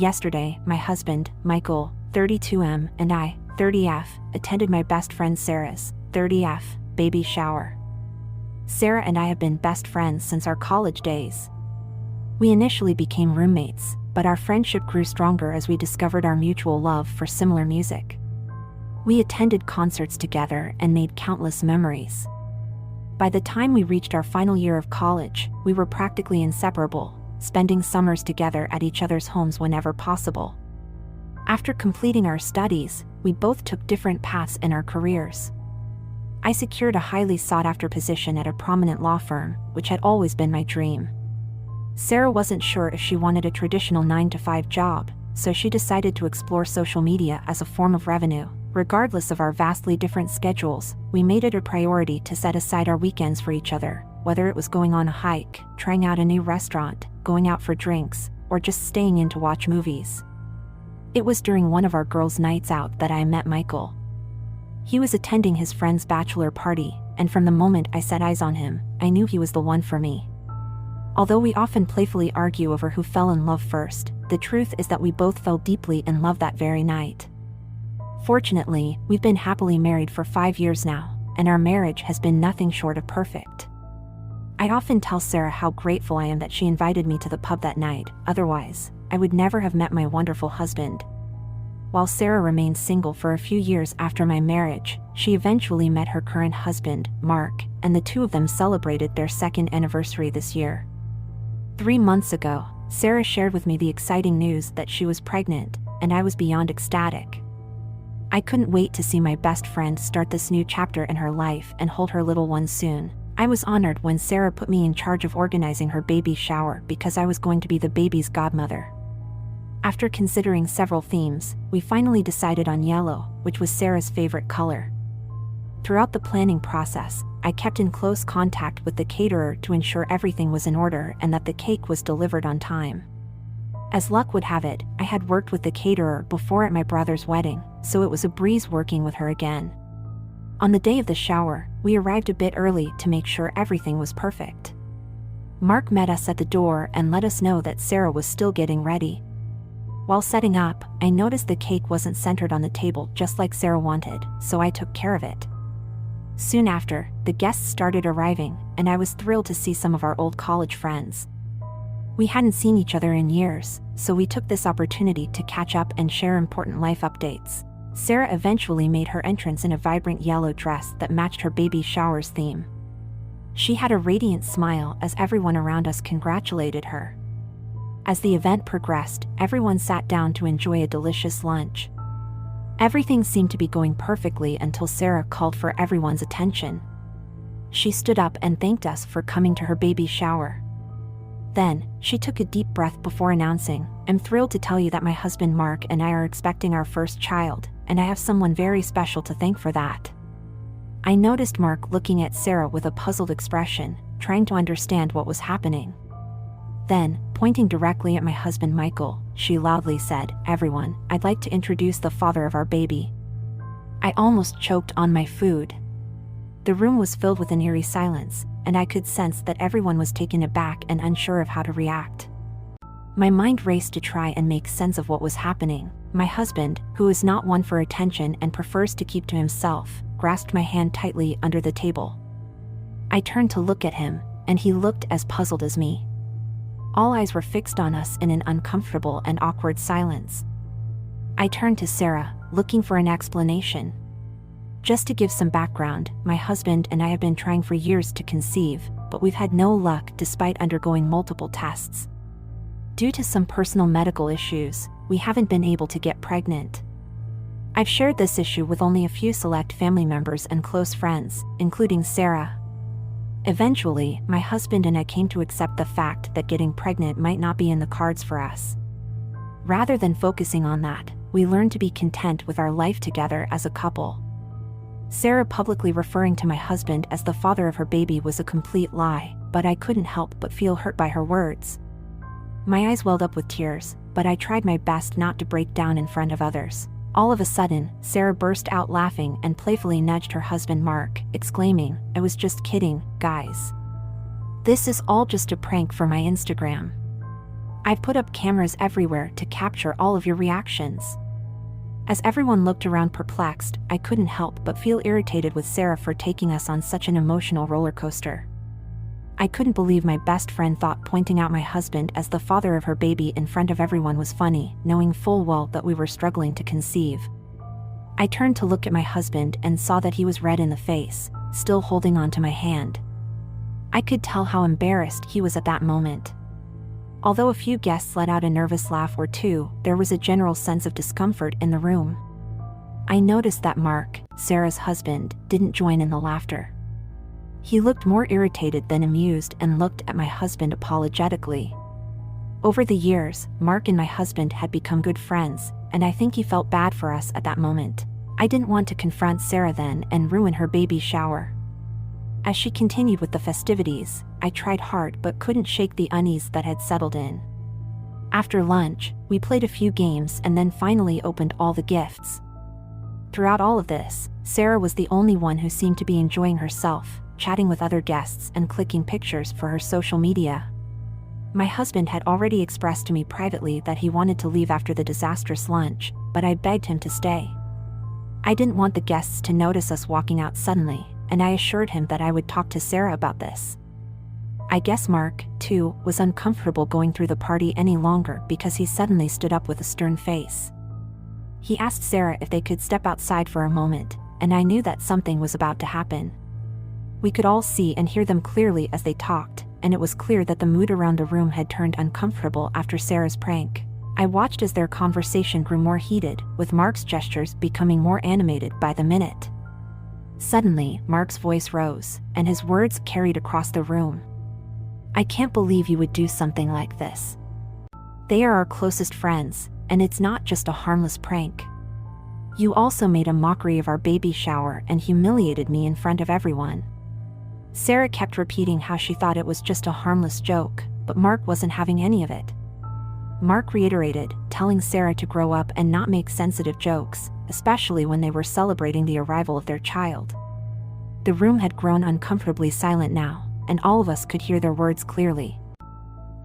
Yesterday, my husband, Michael, 32M, and I, 30F, attended my best friend Sarah's, 30F, baby shower. Sarah and I have been best friends since our college days. We initially became roommates, but our friendship grew stronger as we discovered our mutual love for similar music. We attended concerts together and made countless memories. By the time we reached our final year of college, we were practically inseparable, spending summers together at each other's homes whenever possible. After completing our studies, we both took different paths in our careers. I secured a highly sought-after position at a prominent law firm, which had always been my dream. Sarah wasn't sure if she wanted a traditional 9-to-5 job, so she decided to explore social media as a form of revenue. Regardless of our vastly different schedules, we made it a priority to set aside our weekends for each other, whether it was going on a hike, trying out a new restaurant, going out for drinks, or just staying in to watch movies. It was during one of our girls' nights out that I met Michael. He was attending his friend's bachelor party, and from the moment I set eyes on him, I knew he was the one for me. Although we often playfully argue over who fell in love first, the truth is that we both fell deeply in love that very night. Fortunately, we've been happily married for 5 years now, and our marriage has been nothing short of perfect. I often tell Sarah how grateful I am that she invited me to the pub that night, otherwise, I would never have met my wonderful husband. While Sarah remained single for a few years after my marriage, she eventually met her current husband, Mark, and the two of them celebrated their second anniversary this year. 3 months ago, Sarah shared with me the exciting news that she was pregnant, and I was beyond ecstatic. I couldn't wait to see my best friend start this new chapter in her life and hold her little one soon. I was honored when Sarah put me in charge of organizing her baby shower because I was going to be the baby's godmother. After considering several themes, we finally decided on yellow, which was Sarah's favorite color. Throughout the planning process, I kept in close contact with the caterer to ensure everything was in order and that the cake was delivered on time. As luck would have it, I had worked with the caterer before at my brother's wedding, so it was a breeze working with her again. On the day of the shower, we arrived a bit early to make sure everything was perfect. Mark met us at the door and let us know that Sarah was still getting ready. While setting up, I noticed the cake wasn't centered on the table just like Sarah wanted, so I took care of it. Soon after, the guests started arriving, and I was thrilled to see some of our old college friends. We hadn't seen each other in years, so we took this opportunity to catch up and share important life updates. Sarah eventually made her entrance in a vibrant yellow dress that matched her baby shower's theme. She had a radiant smile as everyone around us congratulated her. As the event progressed, everyone sat down to enjoy a delicious lunch. Everything seemed to be going perfectly until Sarah called for everyone's attention. She stood up and thanked us for coming to her baby shower. Then, she took a deep breath before announcing, "I'm thrilled to tell you that my husband Mark and I are expecting our first child, and I have someone very special to thank for that." I noticed Mark looking at Sarah with a puzzled expression, trying to understand what was happening. Then, pointing directly at my husband Michael, she loudly said, "Everyone, I'd like to introduce the father of our baby." I almost choked on my food. The room was filled with an eerie silence, and I could sense that everyone was taken aback and unsure of how to react. My mind raced to try and make sense of what was happening. My husband, who is not one for attention and prefers to keep to himself, grasped my hand tightly under the table. I turned to look at him, and he looked as puzzled as me. All eyes were fixed on us in an uncomfortable and awkward silence. I turned to Sarah, looking for an explanation. Just to give some background, my husband and I have been trying for years to conceive, but we've had no luck despite undergoing multiple tests. Due to some personal medical issues, we haven't been able to get pregnant. I've shared this issue with only a few select family members and close friends, including Sarah. Eventually, my husband and I came to accept the fact that getting pregnant might not be in the cards for us. Rather than focusing on that, we learned to be content with our life together as a couple. Sarah publicly referring to my husband as the father of her baby was a complete lie, but I couldn't help but feel hurt by her words. My eyes welled up with tears, but I tried my best not to break down in front of others. All of a sudden, Sarah burst out laughing and playfully nudged her husband Mark, exclaiming, "I was just kidding, guys. This is all just a prank for my Instagram." I've put up cameras everywhere to capture all of your reactions." As everyone looked around perplexed, I couldn't help but feel irritated with Sarah for taking us on such an emotional roller coaster. I couldn't believe my best friend thought pointing out my husband as the father of her baby in front of everyone was funny, knowing full well that we were struggling to conceive. I turned to look at my husband and saw that he was red in the face, still holding on to my hand. I could tell how embarrassed he was at that moment. Although a few guests let out a nervous laugh or two, there was a general sense of discomfort in the room. I noticed that Mark, Sarah's husband, didn't join in the laughter. He looked more irritated than amused and looked at my husband apologetically. Over the years, Mark and my husband had become good friends, and I think he felt bad for us at that moment. I didn't want to confront Sarah then and ruin her baby shower. As she continued with the festivities, I tried hard but couldn't shake the unease that had settled in. After lunch, we played a few games and then finally opened all the gifts. Throughout all of this, Sarah was the only one who seemed to be enjoying herself, chatting with other guests and clicking pictures for her social media. My husband had already expressed to me privately that he wanted to leave after the disastrous lunch, but I begged him to stay. I didn't want the guests to notice us walking out suddenly, and I assured him that I would talk to Sarah about this. I guess Mark, too, was uncomfortable going through the party any longer because he suddenly stood up with a stern face. He asked Sarah if they could step outside for a moment, and I knew that something was about to happen. We could all see and hear them clearly as they talked, and it was clear that the mood around the room had turned uncomfortable after Sarah's prank. I watched as their conversation grew more heated, with Mark's gestures becoming more animated by the minute. Suddenly, Mark's voice rose, and his words carried across the room. "I can't believe you would do something like this. They are our closest friends, and it's not just a harmless prank. You also made a mockery of our baby shower and humiliated me in front of everyone." Sarah kept repeating how she thought it was just a harmless joke, but Mark wasn't having any of it. Mark reiterated, telling Sarah to grow up and not make sensitive jokes, especially when they were celebrating the arrival of their child. The room had grown uncomfortably silent now, and all of us could hear their words clearly.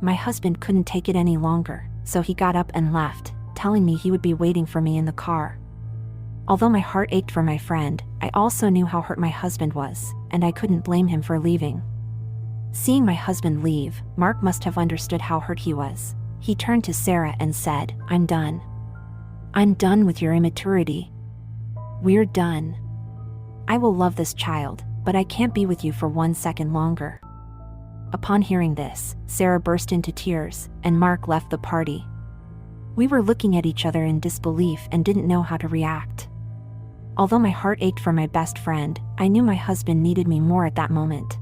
My husband couldn't take it any longer, so he got up and left, telling me he would be waiting for me in the car. Although my heart ached for my friend, I also knew how hurt my husband was, and I couldn't blame him for leaving. Seeing my husband leave, Mark must have understood how hurt he was. He turned to Sarah and said, "I'm done. I'm done with your immaturity. We're done. I will love this child, but I can't be with you for 1 second longer." Upon hearing this, Sarah burst into tears, and Mark left the party. We were looking at each other in disbelief and didn't know how to react. Although my heart ached for my best friend, I knew my husband needed me more at that moment.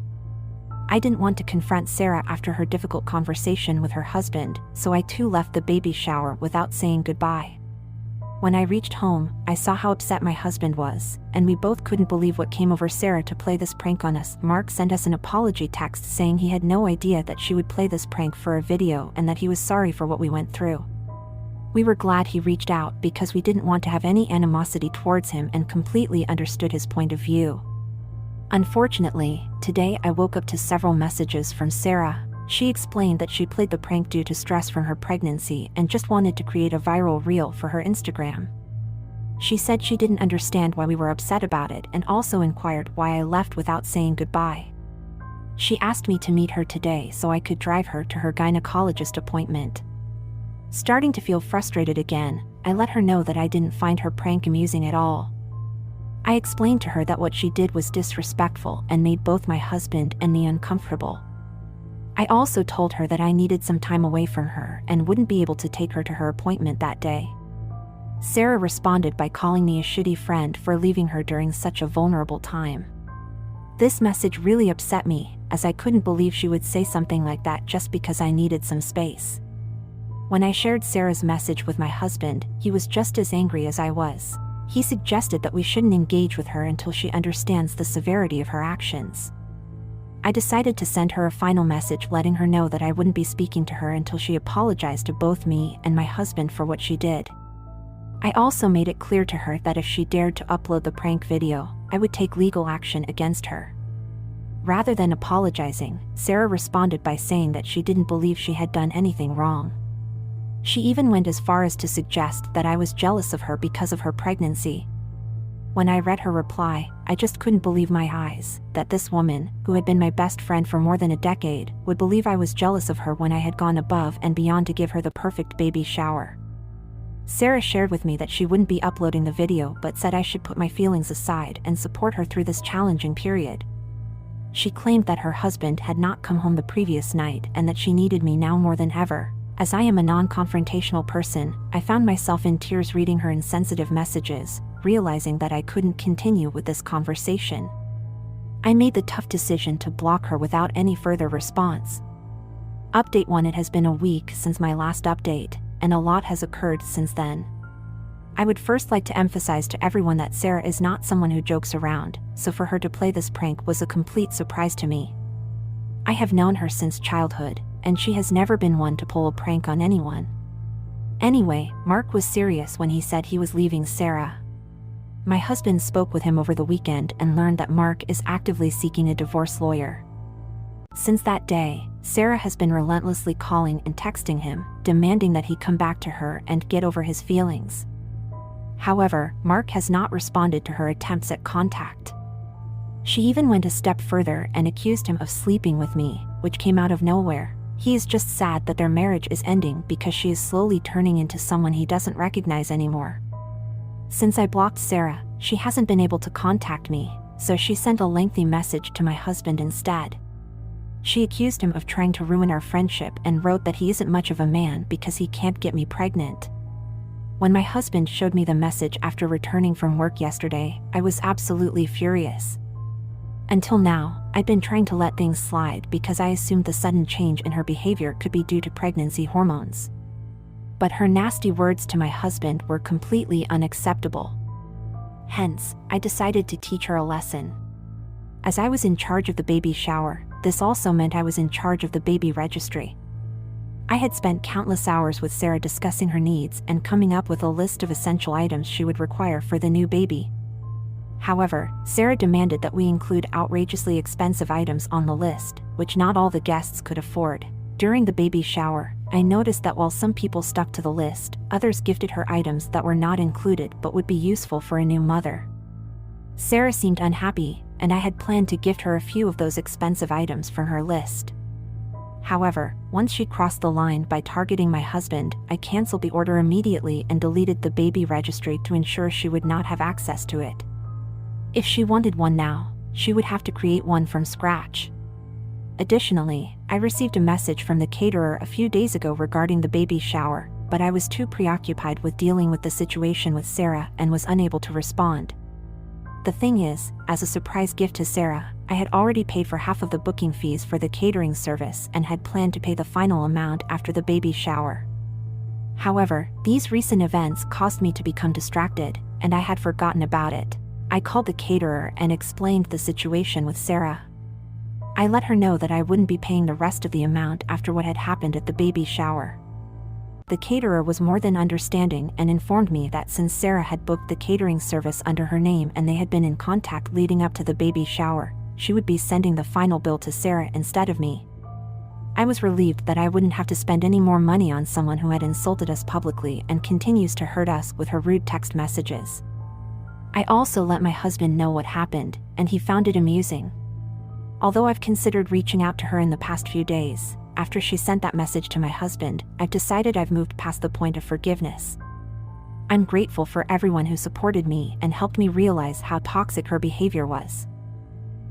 I didn't want to confront Sarah after her difficult conversation with her husband, so I too left the baby shower without saying goodbye. When I reached home, I saw how upset my husband was, and we both couldn't believe what came over Sarah to play this prank on us. Mark sent us an apology text saying he had no idea that she would play this prank for a video and that he was sorry for what we went through. We were glad he reached out because we didn't want to have any animosity towards him and completely understood his point of view. Unfortunately, today I woke up to several messages from Sarah. She explained that she played the prank due to stress from her pregnancy and just wanted to create a viral reel for her Instagram. She said she didn't understand why we were upset about it and also inquired why I left without saying goodbye. She asked me to meet her today so I could drive her to her gynecologist appointment. Starting to feel frustrated again, I let her know that I didn't find her prank amusing at all. I explained to her that what she did was disrespectful and made both my husband and me uncomfortable. I also told her that I needed some time away from her and wouldn't be able to take her to her appointment that day. Sarah responded by calling me a shitty friend for leaving her during such a vulnerable time. This message really upset me, as I couldn't believe she would say something like that just because I needed some space. When I shared Sarah's message with my husband, he was just as angry as I was. He suggested that we shouldn't engage with her until she understands the severity of her actions. I decided to send her a final message letting her know that I wouldn't be speaking to her until she apologized to both me and my husband for what she did. I also made it clear to her that if she dared to upload the prank video, I would take legal action against her. Rather than apologizing, Sarah responded by saying that she didn't believe she had done anything wrong. She even went as far as to suggest that I was jealous of her because of her pregnancy. When I read her reply, I just couldn't believe my eyes, that this woman, who had been my best friend for more than a decade, would believe I was jealous of her when I had gone above and beyond to give her the perfect baby shower. Sarah shared with me that she wouldn't be uploading the video but said I should put my feelings aside and support her through this challenging period. She claimed that her husband had not come home the previous night and that she needed me now more than ever. As I am a non-confrontational person, I found myself in tears reading her insensitive messages, realizing that I couldn't continue with this conversation. I made the tough decision to block her without any further response. Update 1: It has been a week since my last update, and a lot has occurred since then. I would first like to emphasize to everyone that Sarah is not someone who jokes around, so for her to play this prank was a complete surprise to me. I have known her since childhood, and she has never been one to pull a prank on anyone. Anyway, Mark was serious when he said he was leaving Sarah. My husband spoke with him over the weekend and learned that Mark is actively seeking a divorce lawyer. Since that day, Sarah has been relentlessly calling and texting him, demanding that he come back to her and get over his feelings. However, Mark has not responded to her attempts at contact. She even went a step further and accused him of sleeping with me, which came out of nowhere. He is just sad that their marriage is ending because she is slowly turning into someone he doesn't recognize anymore. Since I blocked Sarah, she hasn't been able to contact me, so she sent a lengthy message to my husband instead. She accused him of trying to ruin our friendship and wrote that he isn't much of a man because he can't get me pregnant. When my husband showed me the message after returning from work yesterday, I was absolutely furious. Until now, I'd been trying to let things slide because I assumed the sudden change in her behavior could be due to pregnancy hormones. But her nasty words to my husband were completely unacceptable. Hence, I decided to teach her a lesson. As I was in charge of the baby shower, this also meant I was in charge of the baby registry. I had spent countless hours with Sarah discussing her needs and coming up with a list of essential items she would require for the new baby. However, Sarah demanded that we include outrageously expensive items on the list, which not all the guests could afford. During the baby shower, I noticed that while some people stuck to the list, others gifted her items that were not included but would be useful for a new mother. Sarah seemed unhappy, and I had planned to gift her a few of those expensive items from her list. However, once she crossed the line by targeting my husband, I canceled the order immediately and deleted the baby registry to ensure she would not have access to it. If she wanted one now, she would have to create one from scratch. Additionally, I received a message from the caterer a few days ago regarding the baby shower, but I was too preoccupied with dealing with the situation with Sarah and was unable to respond. The thing is, as a surprise gift to Sarah, I had already paid for half of the booking fees for the catering service and had planned to pay the final amount after the baby shower. However, these recent events caused me to become distracted, and I had forgotten about it. I called the caterer and explained the situation with Sarah. I let her know that I wouldn't be paying the rest of the amount after what had happened at the baby shower. The caterer was more than understanding and informed me that since Sarah had booked the catering service under her name and they had been in contact leading up to the baby shower, she would be sending the final bill to Sarah instead of me. I was relieved that I wouldn't have to spend any more money on someone who had insulted us publicly and continues to hurt us with her rude text messages. I also let my husband know what happened, and he found it amusing. Although I've considered reaching out to her in the past few days, after she sent that message to my husband, I've decided I've moved past the point of forgiveness. I'm grateful for everyone who supported me and helped me realize how toxic her behavior was.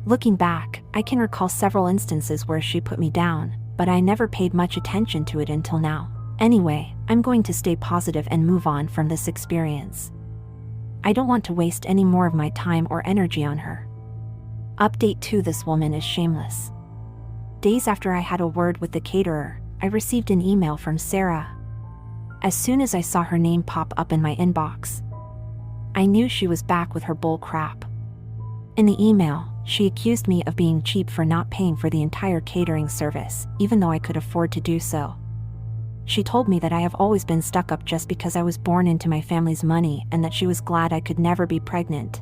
Looking back, I can recall several instances where she put me down, but I never paid much attention to it until now. Anyway, I'm going to stay positive and move on from this experience. I don't want to waste any more of my time or energy on her. Update 2: This woman is shameless. Days after I had a word with the caterer, I received an email from Sarah. As soon as I saw her name pop up in my inbox, I knew she was back with her bull crap. In the email, she accused me of being cheap for not paying for the entire catering service, even though I could afford to do so. She told me that I have always been stuck up just because I was born into my family's money and that she was glad I could never be pregnant.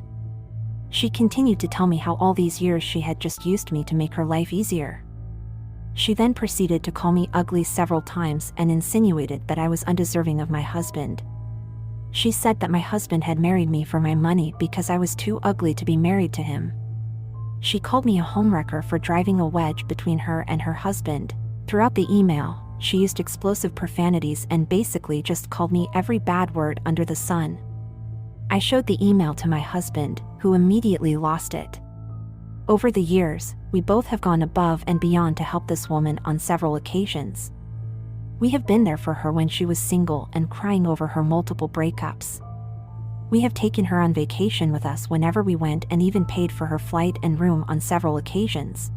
She continued to tell me how all these years she had just used me to make her life easier. She then proceeded to call me ugly several times and insinuated that I was undeserving of my husband. She said that my husband had married me for my money because I was too ugly to be married to him. She called me a homewrecker for driving a wedge between her and her husband. Throughout the email, she used explosive profanities and basically just called me every bad word under the sun. I showed the email to my husband, who immediately lost it. Over the years, we both have gone above and beyond to help this woman on several occasions. We have been there for her when she was single and crying over her multiple breakups. We have taken her on vacation with us whenever we went and even paid for her flight and room on several occasions.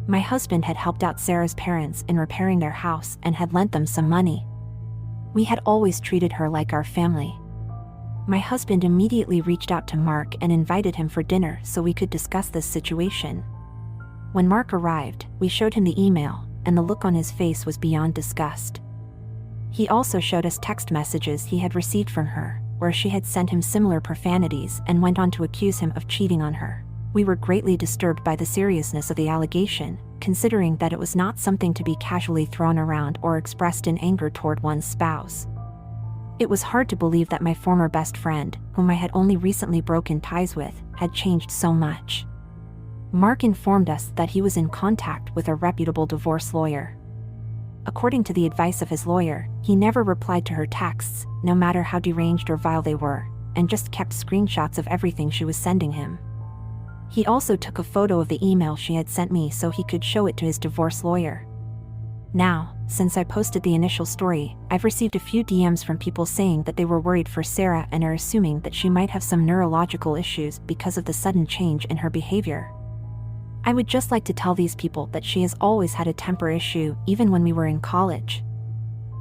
My husband had helped out Sarah's parents in repairing their house and had lent them some money. We had always treated her like our family. My husband immediately reached out to Mark and invited him for dinner so we could discuss this situation. When Mark arrived, we showed him the email, and the look on his face was beyond disgust. He also showed us text messages he had received from her, where she had sent him similar profanities and went on to accuse him of cheating on her. We were greatly disturbed by the seriousness of the allegation, considering that it was not something to be casually thrown around or expressed in anger toward one's spouse. It was hard to believe that my former best friend, whom I had only recently broken ties with, had changed so much. Mark informed us that he was in contact with a reputable divorce lawyer. According to the advice of his lawyer, he never replied to her texts, no matter how deranged or vile they were, and just kept screenshots of everything she was sending him. He also took a photo of the email she had sent me so he could show it to his divorce lawyer. Now, since I posted the initial story, I've received a few DMs from people saying that they were worried for Sarah and are assuming that she might have some neurological issues because of the sudden change in her behavior. I would just like to tell these people that she has always had a temper issue, even when we were in college.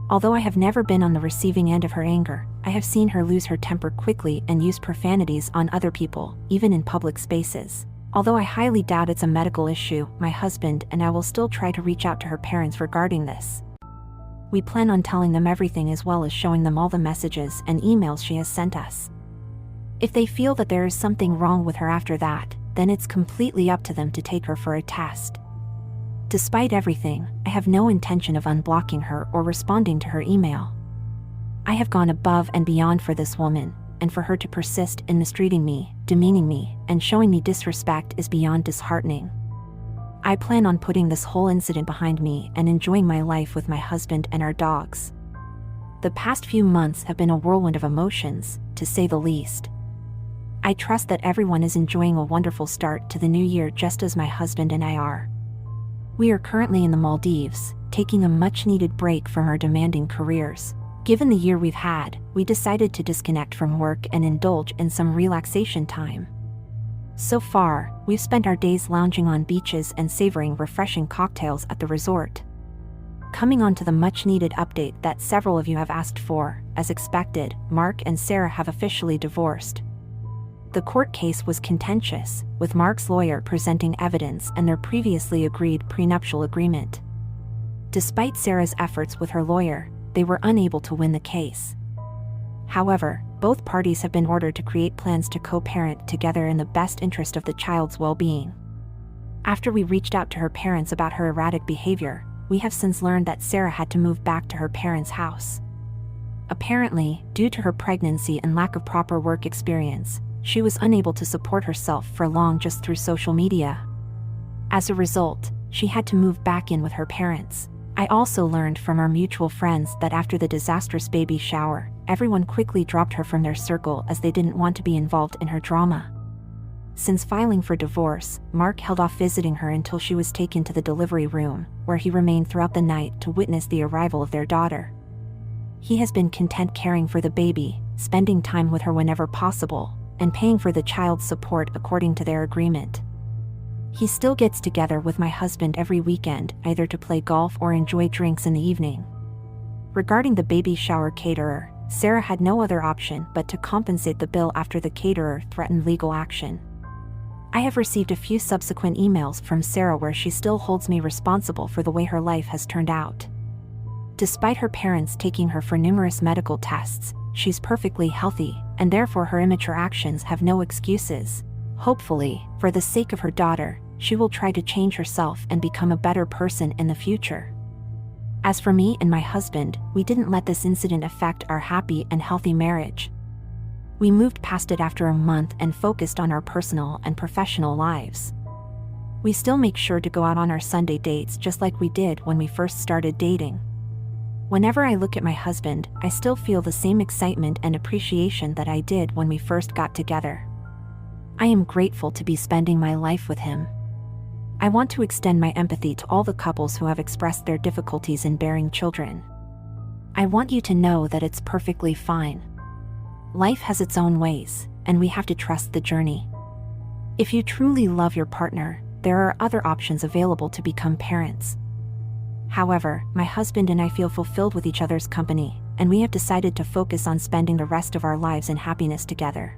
Although I have never been on the receiving end of her anger, I have seen her lose her temper quickly and use profanities on other people, even in public spaces. Although I highly doubt it's a medical issue, my husband and I will still try to reach out to her parents regarding this. We plan on telling them everything as well as showing them all the messages and emails she has sent us. If they feel that there is something wrong with her after that, then it's completely up to them to take her for a test. Despite everything, I have no intention of unblocking her or responding to her email. I have gone above and beyond for this woman, and for her to persist in mistreating me, demeaning me, and showing me disrespect is beyond disheartening. I plan on putting this whole incident behind me and enjoying my life with my husband and our dogs. The past few months have been a whirlwind of emotions, to say the least. I trust that everyone is enjoying a wonderful start to the new year just as my husband and I are. We are currently in the Maldives, taking a much-needed break from our demanding careers. Given the year we've had, we decided to disconnect from work and indulge in some relaxation time. So far, we've spent our days lounging on beaches and savoring refreshing cocktails at the resort. Coming on to the much-needed update that several of you have asked for, as expected, Mark and Sarah have officially divorced. The court case was contentious, with Mark's lawyer presenting evidence and their previously agreed prenuptial agreement. Despite Sarah's efforts with her lawyer, they were unable to win the case. However, both parties have been ordered to create plans to co-parent together in the best interest of the child's well-being. After we reached out to her parents about her erratic behavior, we have since learned that Sarah had to move back to her parents' house. Apparently, due to her pregnancy and lack of proper work experience, she was unable to support herself for long just through social media. As a result, she had to move back in with her parents. I also learned from our mutual friends that after the disastrous baby shower, everyone quickly dropped her from their circle as they didn't want to be involved in her drama. Since filing for divorce, Mark held off visiting her until she was taken to the delivery room, where he remained throughout the night to witness the arrival of their daughter. He has been content caring for the baby, spending time with her whenever possible, and paying for the child's support according to their agreement. He still gets together with my husband every weekend, either to play golf or enjoy drinks in the evening. Regarding the baby shower caterer, Sarah had no other option but to compensate the bill after the caterer threatened legal action. I have received a few subsequent emails from Sarah where she still holds me responsible for the way her life has turned out. Despite her parents taking her for numerous medical tests, she's perfectly healthy, and therefore her immature actions have no excuses. Hopefully, for the sake of her daughter, she will try to change herself and become a better person in the future. As for me and my husband, we didn't let this incident affect our happy and healthy marriage. We moved past it after a month and focused on our personal and professional lives. We still make sure to go out on our Sunday dates just like we did when we first started dating. Whenever I look at my husband, I still feel the same excitement and appreciation that I did when we first got together. I am grateful to be spending my life with him. I want to extend my empathy to all the couples who have expressed their difficulties in bearing children. I want you to know that it's perfectly fine. Life has its own ways, and we have to trust the journey. If you truly love your partner, there are other options available to become parents. However, my husband and I feel fulfilled with each other's company, and we have decided to focus on spending the rest of our lives in happiness together.